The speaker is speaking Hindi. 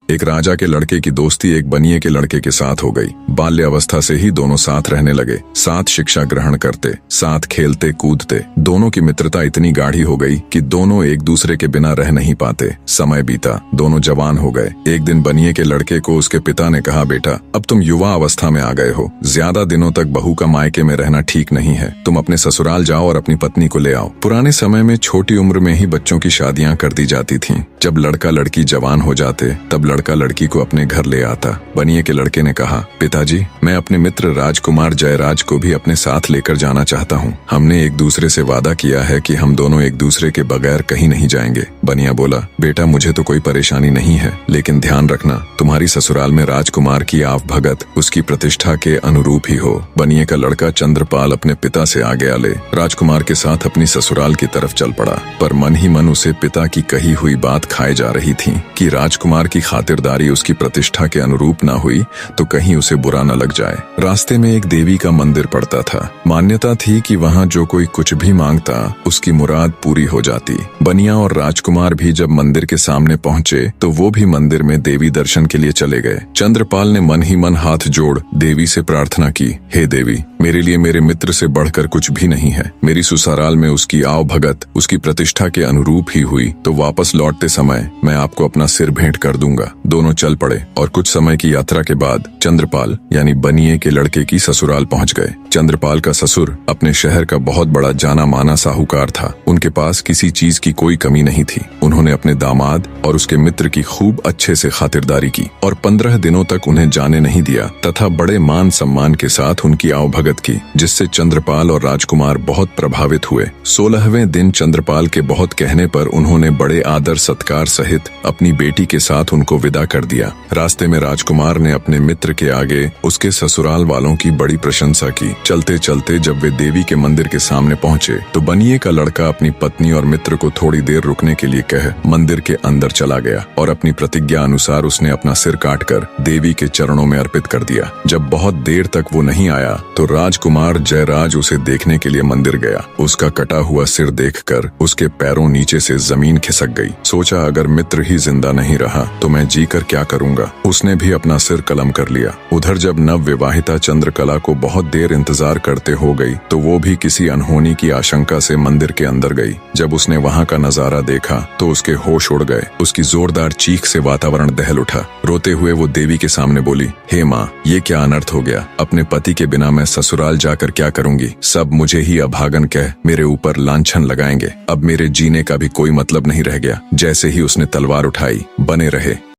एक राजा के लड़के की दोस्ती एक बनिए के लड़के के साथ हो गई। बाल्यावस्था से ही दोनों साथ रहने लगे, साथ शिक्षा ग्रहण करते, साथ खेलते कूदते। दोनों की मित्रता इतनी गाढ़ी हो गई कि दोनों एक दूसरे के बिना रह नहीं पाते। समय बीता, दोनों जवान हो गए। एक दिन बनिए के लड़के को उसके पिता ने कहा, बेटा अब तुम युवा अवस्था में आ गए हो, ज्यादा दिनों तक बहू का मायके में रहना ठीक नहीं है। तुम अपने ससुराल जाओ और अपनी पत्नी को ले आओ। पुराने समय में छोटी उम्र में ही बच्चों की शादियां कर दी जाती थीं। जब लड़का लड़की जवान हो जाते तब लड़का लड़की को अपने घर ले आता। बनिए के लड़के ने कहा, पिताजी मैं अपने मित्र राजकुमार जयराज को भी अपने साथ लेकर जाना चाहता हूँ। हमने एक दूसरे से वादा किया है कि हम दोनों एक दूसरे के बगैर कहीं नहीं जाएंगे। बनिया बोला, बेटा मुझे तो कोई परेशानी नहीं है, लेकिन ध्यान रखना तुम्हारी ससुराल में राजकुमार की आव भगत उसकी प्रतिष्ठा के अनुरूप ही हो। बनिए का लड़का चंद्रपाल अपने पिता से आज्ञा ले राजकुमार के साथ अपनी ससुराल की तरफ चल पड़ा, पर मन ही मन उसे पिता की कही हुई बात खाए जा रही थी कि राजकुमार की खातिरदारी उसकी प्रतिष्ठा के अनुरूप ना हुई तो कहीं उसे बुरा न लग जाए। रास्ते में एक देवी का मंदिर पड़ता था। मान्यता थी कि वहाँ जो कोई कुछ भी मांगता उसकी मुराद पूरी हो जाती। बनिया और राजकुमार भी जब मंदिर के सामने पहुँचे तो वो भी मंदिर में देवी दर्शन के लिए चले गए। चंद्रपाल ने मन ही मन हाथ जोड़ देवी से प्रार्थना की, हे देवी मेरे लिए मेरे मित्र से बढ़कर कुछ भी नहीं है। मेरी ससुराल में उसकी आव भगत उसकी प्रतिष्ठा के अनुरूप ही हुई तो वापस लौटते समय मैं आपको अपना सिर भेंट कर दूंगा। दोनों चल पड़े और कुछ समय की यात्रा के बाद चंद्रपाल यानी बनिए के लड़के की ससुराल पहुंच गए। चंद्रपाल का ससुर अपने शहर का बहुत बड़ा जाना माना साहूकार था। उनके पास किसी चीज की कोई कमी नहीं थी। उन्होंने अपने दामाद और उसके मित्र की खूब अच्छे से खातिरदारी की और 15 दिनों तक उन्हें जाने नहीं दिया तथा बड़े मान सम्मान के साथ उनकी आवभगत की, जिससे चंद्रपाल और राजकुमार बहुत प्रभावित हुए। 16वें दिन चंद्रपाल के बहुत कहने पर उन्होंने बड़े आदर सत्कार सहित अपनी बेटी के साथ उनको विदा कर दिया। रास्ते में राजकुमार ने अपने मित्र के आगे उसके ससुराल वालों की बड़ी प्रशंसा की। चलते चलते जब वे देवी के मंदिर के सामने पहुंचे तो बनिए का लड़का अपनी पत्नी और मित्र को थोड़ी देर रुकने के लिए कह मंदिर के अंदर चला गया और अपनी प्रतिज्ञा अनुसार उसने अपना सिर काटकर देवी के चरणों में अर्पित कर दिया। जब बहुत देर तक वो नहीं आया तो राजकुमार जयराज उसे देखने के लिए मंदिर गया। उसका कटा हुआ सिर देखकर उसके पैरों नीचे से जमीन खिसक गई। सोचा अगर मित्र ही जिंदा नहीं रहा तो मैं जीकर क्या करूंगा। उसने भी अपना सिर कलम कर लिया। उधर जब नव विवाहिता चंद्रकला को बहुत देर इंतजार करते हो गई तो वो भी किसी अनहोनी की आशंका से मंदिर के अंदर गई। जब उसने वहां का नजारा देखा तो उसके होश उड़ गए। उसकी जोरदार चीख से वातावरण दहल उठा। रोते हुए वो देवी के सामने बोली, हे माँ ये क्या अनर्थ हो गया। अपने पति के बिना मैं ससुराल जाकर क्या करूंगी। सब मुझे ही अभागन कह मेरे ऊपर लांछन लगाएंगे। अब मेरे जीने का भी कोई मतलब नहीं रह गया। जैसे ही उसने तलवार उठाई, बने रहे।